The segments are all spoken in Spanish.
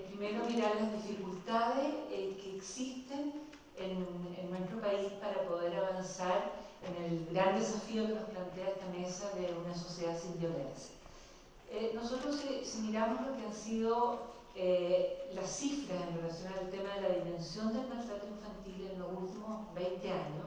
primero mirar las dificultades que existen en nuestro país para poder avanzar en el gran desafío que nos plantea esta mesa de una sociedad sin violencia. Nosotros, si miramos lo que han sido las cifras en relación al tema de la dimensión del maltrato infantil en los últimos 20 años,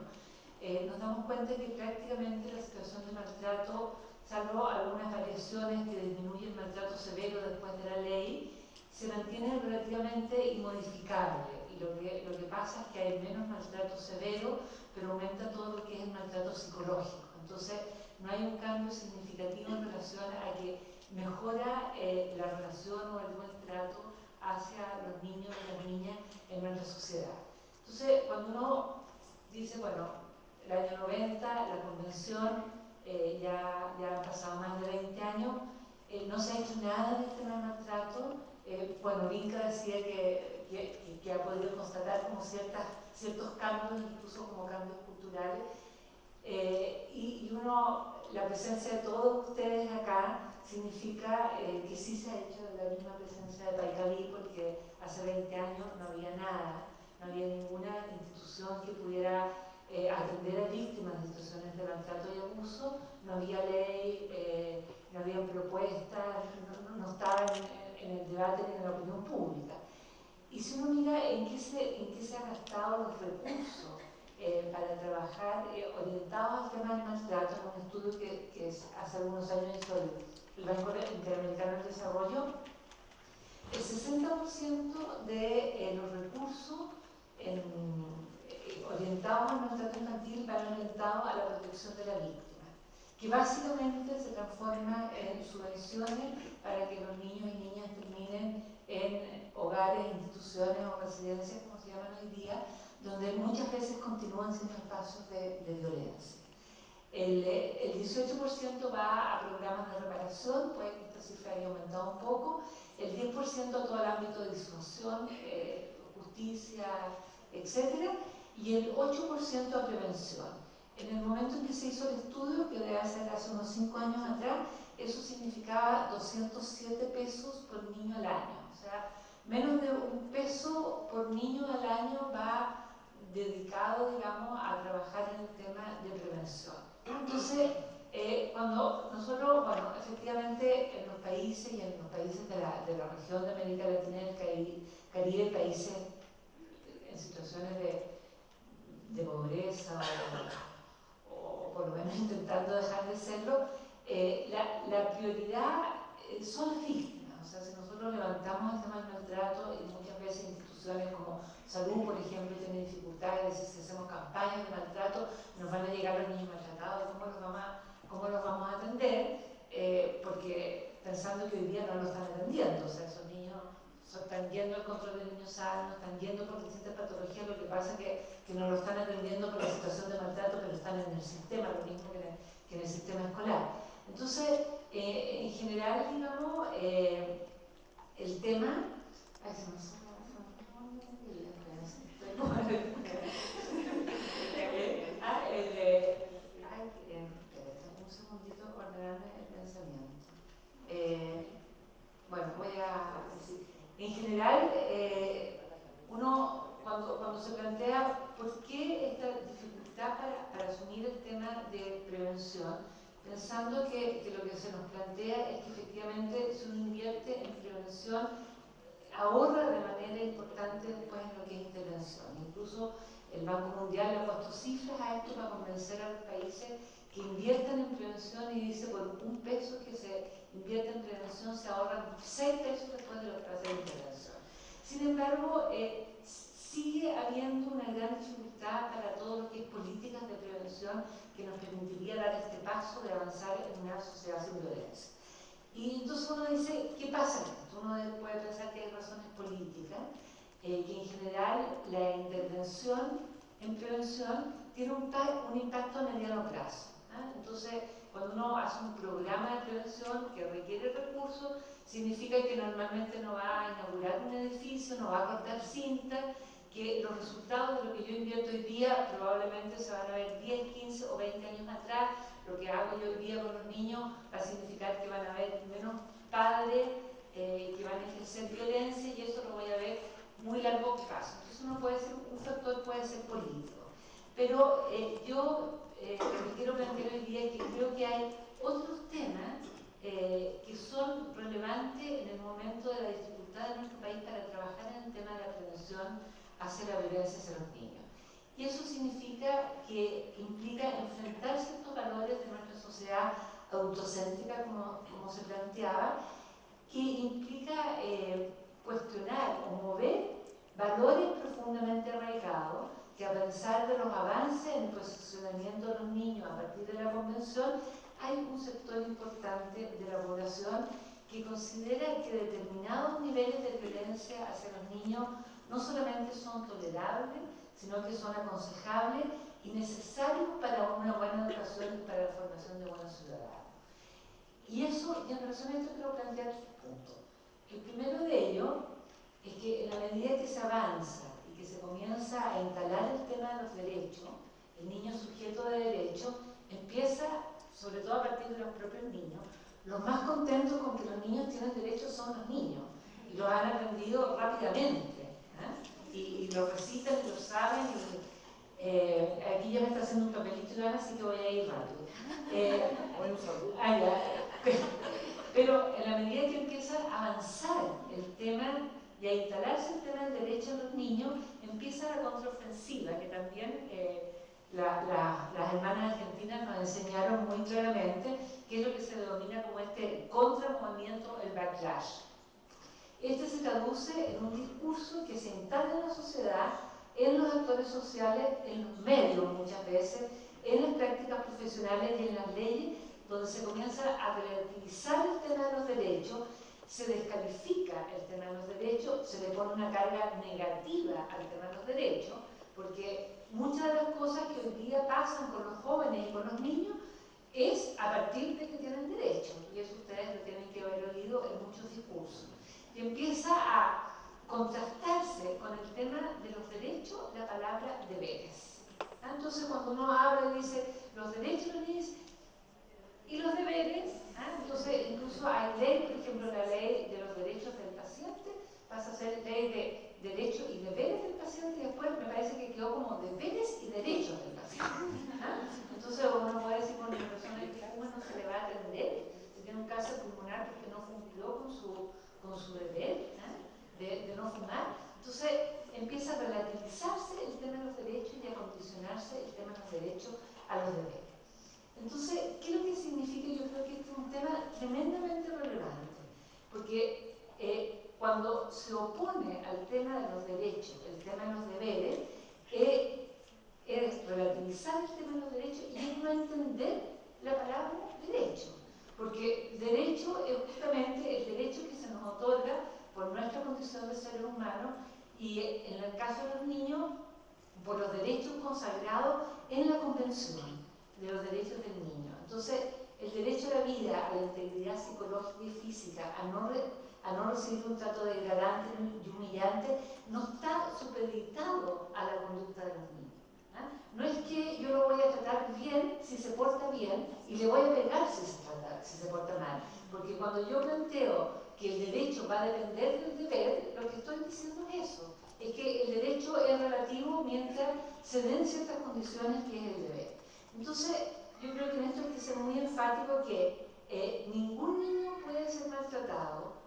nos damos cuenta que prácticamente la situación de maltrato, salvo algunas variaciones que disminuyen el maltrato severo después de la ley, se mantiene relativamente inmodificable. Y lo que pasa es que hay menos maltrato severo, pero aumenta todo lo que es el maltrato psicológico. Entonces, no hay un cambio significativo en relación a que mejora la relación o el buen trato hacia los niños y las niñas en nuestra sociedad. Entonces, cuando uno dice, bueno, el año 90, la convención, ya han pasado más de 20 años, no se ha hecho nada en el tema del maltrato. Bueno, Vinca decía que ha podido constatar como ciertos cambios, incluso como cambios culturales, y la presencia de todos ustedes acá significa que sí se ha hecho la misma presencia de Paicalí, porque hace 20 años no había nada, no había ninguna institución que pudiera atender a víctimas de situaciones de maltrato y abuso, no había ley, no había propuestas, no estaba en el debate ni en la opinión pública. Y si uno mira en qué se han gastado los recursos para trabajar orientados al tema del maltrato, en un estudio que hace algunos años hizo el Banco Interamericano del Desarrollo, el 60% de los recursos orientados al maltrato infantil van orientados a la protección de la víctima, que básicamente se transforma en subvenciones para que los niños y niñas terminen en hogares, instituciones o residencias, como se llaman hoy día, donde muchas veces continúan siendo espacios de violencia. El 18% va a programas de reparación, puede que esta cifra haya aumentado un poco, el 10% a todo el ámbito de disuasión, justicia, etc., y el 8% a prevención. En el momento en que se hizo el estudio, que debe ser hace unos 5 años atrás, eso significaba 207 pesos por niño al año. O sea, menos de un peso por niño al año va dedicado, digamos, a trabajar en el tema de prevención. Entonces, cuando nosotros, bueno, efectivamente en los países y en los países de la región de América Latina y el Caribe, países en situaciones de pobreza o por lo menos intentando dejar de serlo, la prioridad son las víctimas. O sea, si nosotros levantamos el tema del maltrato, y muchas veces instituciones como salud, por ejemplo, tienen dificultades, si hacemos campañas de maltrato, nos van a llegar los niños maltratados, ¿cómo los vamos a atender? Porque pensando que hoy día no lo están atendiendo, o sea, esos niños están yendo al control de niños sanos, están yendo por distintas patologías, lo que pasa es que no lo están atendiendo por la situación de maltrato, pero están en el sistema, lo mismo que en el sistema escolar. Entonces, en general, digamos, el tema... Ay, se me sale un segundito, ordenarme el pensamiento. Bueno, voy a decir, en general, uno cuando se plantea por qué esta dificultad para asumir el tema de prevención, pensando que lo que se nos plantea es que efectivamente si uno invierte en prevención, ahorra de manera importante después en lo que es intervención. Incluso el Banco Mundial le ha puesto cifras a esto para convencer a los países que inviertan en prevención y dice por un peso que se invierte en prevención se ahorran 6 pesos después de hacer intervención. Sin embargo, sigue habiendo una gran dificultad para todo lo que es políticas de prevención que nos permitiría dar este paso de avanzar en una sociedad sin violencia. Y entonces uno dice, ¿qué pasa con esto? Uno puede pensar que hay razones políticas, que en general la intervención en prevención tiene un impacto a mediano plazo. Entonces, cuando uno hace un programa de prevención que requiere recursos, significa que normalmente no va a inaugurar un edificio, no va a cortar cinta, que los resultados de lo que yo invierto hoy día probablemente se van a ver 10, 15 o 20 años atrás. Lo que hago yo hoy día con los niños va a significar que van a haber menos padres que van a ejercer violencia, y eso muy largo plazo. Entonces uno puede ser, un factor puede ser político. Pero yo lo que quiero plantear hoy día es que creo que hay otros temas que son relevantes en el momento de la dificultad de nuestro país para trabajar en el tema de la prevención hacia la violencia hacia los niños. Y eso significa que implica enfrentar ciertos valores de nuestra sociedad autocéntrica, como se planteaba, que implica cuestionar o mover valores profundamente arraigados, que a pesar de los avances en el posicionamiento de los niños a partir de la Convención, hay un sector importante de la población que considera que determinados niveles de violencia hacia los niños no solamente son tolerables, sino que son aconsejables y necesarios para una buena educación y para la formación de buenos ciudadanos. Y eso, y en relación a esto quiero plantear tres puntos. El primero de ellos es que en la medida que se avanza y que se comienza a instalar el tema de los derechos, el niño sujeto de derechos empieza, sobre todo a partir de los propios niños, los más contentos con que los niños tienen derechos son los niños, y los han aprendido rápidamente, y lo recitan y lo saben, y aquí ya me está haciendo un papelito Iván, así que voy a ir rápido. Pero en la medida que empieza a avanzar el tema y a instalarse el tema del derecho de los niños, empieza la contraofensiva, que también las hermanas argentinas nos enseñaron muy claramente, que es lo que se denomina como este contramovimiento, el backlash. Este se traduce en un discurso que se instala en la sociedad, en los actores sociales, en los medios muchas veces, en las prácticas profesionales y en las leyes, donde se comienza a relativizar el tema de los derechos, se descalifica el tema de los derechos, se le pone una carga negativa al tema de los derechos, porque muchas de las cosas que hoy día pasan con los jóvenes y con los niños es a partir de que tienen derechos, y eso ustedes lo tienen que haber oído en muchos discursos. Y empieza a contrastarse con el tema de los derechos la palabra deberes. Entonces cuando uno habla y dice los derechos y los deberes, entonces incluso hay ley, por ejemplo la ley de los derechos del paciente pasa a ser ley de derechos y deberes del paciente, y después me parece que quedó como deberes y derechos del paciente. Entonces uno puede decir, bueno, una persona que fuma no se le va a atender si tiene un cáncer pulmonar porque no cumplió con su deber de no fumar. Entonces empieza a relativizarse el tema de los derechos y a condicionarse el tema de los derechos a los deberes. Entonces, ¿qué es lo que significa? Yo creo que este es un tema tremendamente relevante, porque cuando se opone al tema de los derechos, el tema de los deberes, es relativizar el tema de los derechos y es no entender la palabra derecho, porque derecho es justamente el derecho que se nos otorga por nuestra condición de seres humanos y en el caso de los niños, por los derechos consagrados en la Convención de los derechos del niño. Entonces, el derecho a la vida, a la integridad psicológica y física, a no recibir un trato degradante y humillante, no está supeditado a la conducta de los niños. No es que yo lo voy a tratar bien si se porta bien y le voy a pegar si se porta mal. Porque cuando yo planteo que el derecho va a depender del deber, lo que estoy diciendo es eso. Es que el derecho es relativo mientras se den ciertas condiciones que es el deber. Entonces, yo creo que en esto hay que ser muy enfático que ningún niño puede ser maltratado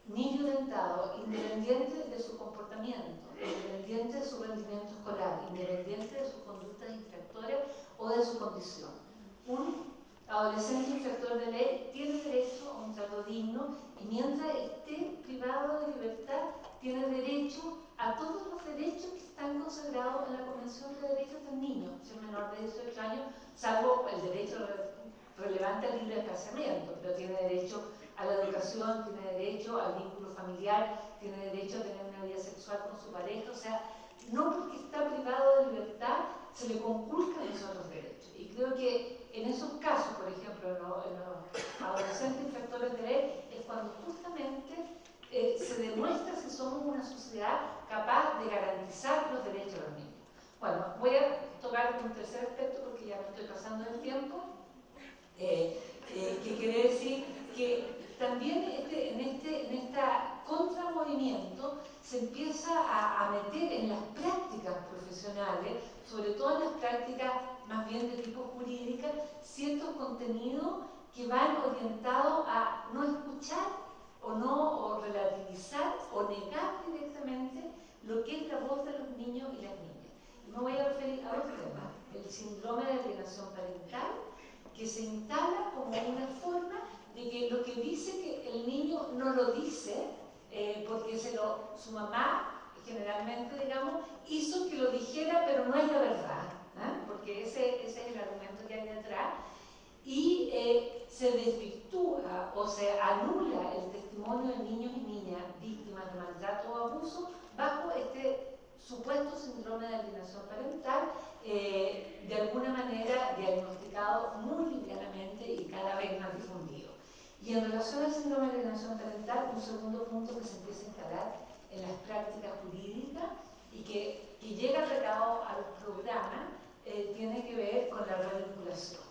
ni violentado independiente de su comportamiento, independiente de su rendimiento escolar, independiente de su conducta infractora o de su condición. Un adolescente infractor de ley tiene derecho a un trato digno y mientras esté privado de libertad tiene derecho a todos los derechos que están consagrados en la Convención de Derechos del Niño, si es menor de 18 años, salvo el derecho relevante al libre desplazamiento, pero tiene derecho a la educación, tiene derecho al vínculo familiar, tiene derecho a tener una vida sexual con su pareja, o sea, no porque está privado de libertad se le conculcan los otros derechos. Y creo que en esos casos, por ejemplo, en los adolescentes infractores de ley, es cuando justamente se demuestra si somos una sociedad capaz de garantizar los derechos de los niños. Bueno, voy a tocar un tercer aspecto porque ya me estoy pasando el tiempo, que quiere decir que también en esta contramovimiento se empieza a meter en las prácticas profesionales, sobre todo en las prácticas más bien de tipo jurídica, ciertos contenidos que van orientados a no escuchar o relativizar o negar directamente lo que es la voz de los niños y las niñas. Y me voy a referir a otro tema, el síndrome de alienación parental, que se instala como una forma de que lo que dice que el niño no lo dice, porque su mamá, generalmente, digamos, hizo que lo dijera, pero no es la verdad, porque ese es el argumento que hay detrás, y se desvirtúa o se anula el testimonio de niños y niñas víctimas de maltrato o abuso bajo este supuesto síndrome de alienación parental, de alguna manera diagnosticado muy livianamente y cada vez más difundido. Y en relación al síndrome de alienación parental, un segundo punto que se empieza a instalar en las prácticas jurídicas y que llega pegado al programa, tiene que ver con la revinculación.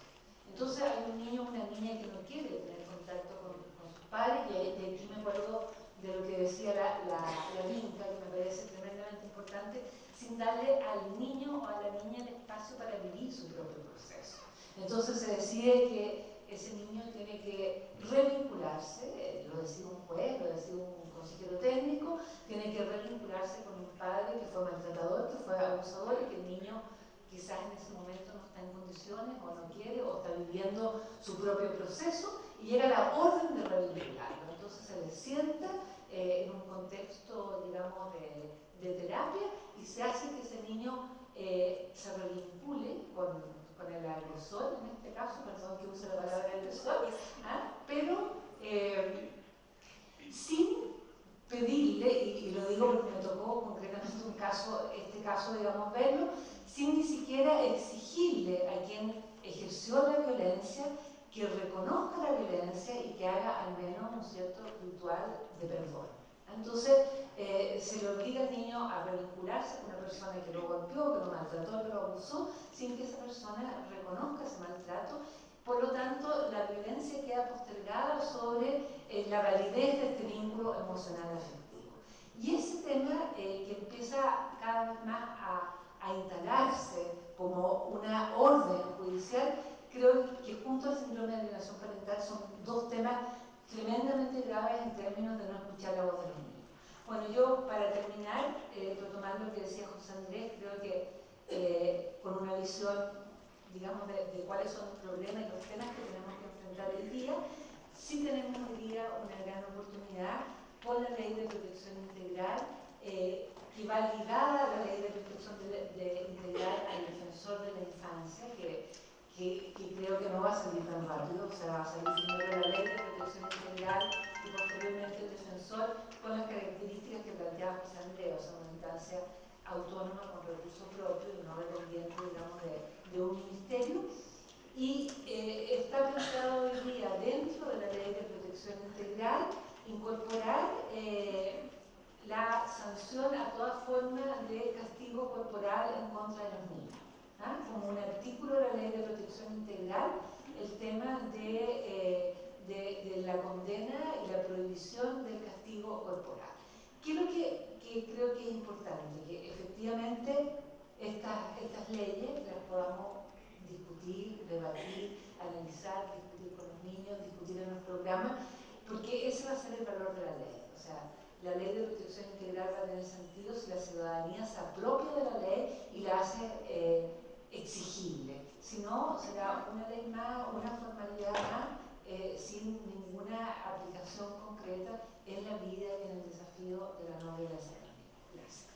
Entonces hay un niño o una niña que no quiere tener contacto con sus padres, y aquí me acuerdo de lo que decía la Vinca, que me parece tremendamente importante, sin darle al niño o a la niña el espacio para vivir su propio proceso. Entonces se decide que ese niño tiene que revincularse, lo decide un juez, lo decide un consejero técnico, tiene que revincularse con un padre que fue maltratador, que fue abusador, y que el niño quizás en ese momento no está en condiciones o no quiere o está viviendo su propio proceso, y llega la orden de revincularlo. Entonces se le sienta en un contexto, digamos, de terapia, y se hace que ese niño se revincule con el agresor, en este caso, perdón que use la palabra agresor, pero sin pedirle, y lo digo porque me tocó concretamente este caso, digamos, verlo, sin ni siquiera exigirle a quien ejerció la violencia que reconozca la violencia y que haga al menos un cierto ritual de perdón. Entonces, se le obliga al niño a revincularse con una persona que lo golpeó, que lo maltrató, que lo abusó, sin que esa persona reconozca ese maltrato. Por lo tanto, la violencia queda postergada sobre la validez de este vínculo emocional afectivo. Y ese tema que empieza cada vez más a instalarse como una orden judicial, creo que junto al síndrome de alienación parental son dos temas tremendamente graves en términos de no escuchar la voz de los niños. Bueno, yo para terminar, retomando lo que decía José Andrés, creo que con una visión, digamos, de cuáles son los problemas y los temas que tenemos que enfrentar hoy día, sí tenemos hoy día una gran oportunidad con la Ley de Protección Integral, que va ligada a la Ley de Protección Integral al Defensor de la Infancia, que creo que no va a salir tan rápido, o sea, va a salir primero la Ley de Protección Integral y posteriormente el Defensor, con las características que planteaba José Andrés, o sea, una instancia autónoma con recursos propios y no dependiente, digamos, de un ministerio. Y está planteado hoy día, dentro de la Ley de Protección Integral, incorporar la sanción a toda forma de castigo corporal en contra de los niños. Como un artículo de la Ley de Protección Integral, el tema de la condena y la prohibición del castigo corporal. ¿Qué es lo que creo que es importante? Que efectivamente estas leyes las podamos discutir, debatir, analizar, discutir con los niños, discutir en los programas, porque ese va a ser el valor de la ley. O sea, la Ley de Protección Integral va a tener sentido si la ciudadanía se apropia de la ley y la hace exigible. Si no, será una ley más, una formalidad más, sin ninguna aplicación concreta en la vida y en el desafío de la no violencia. Gracias.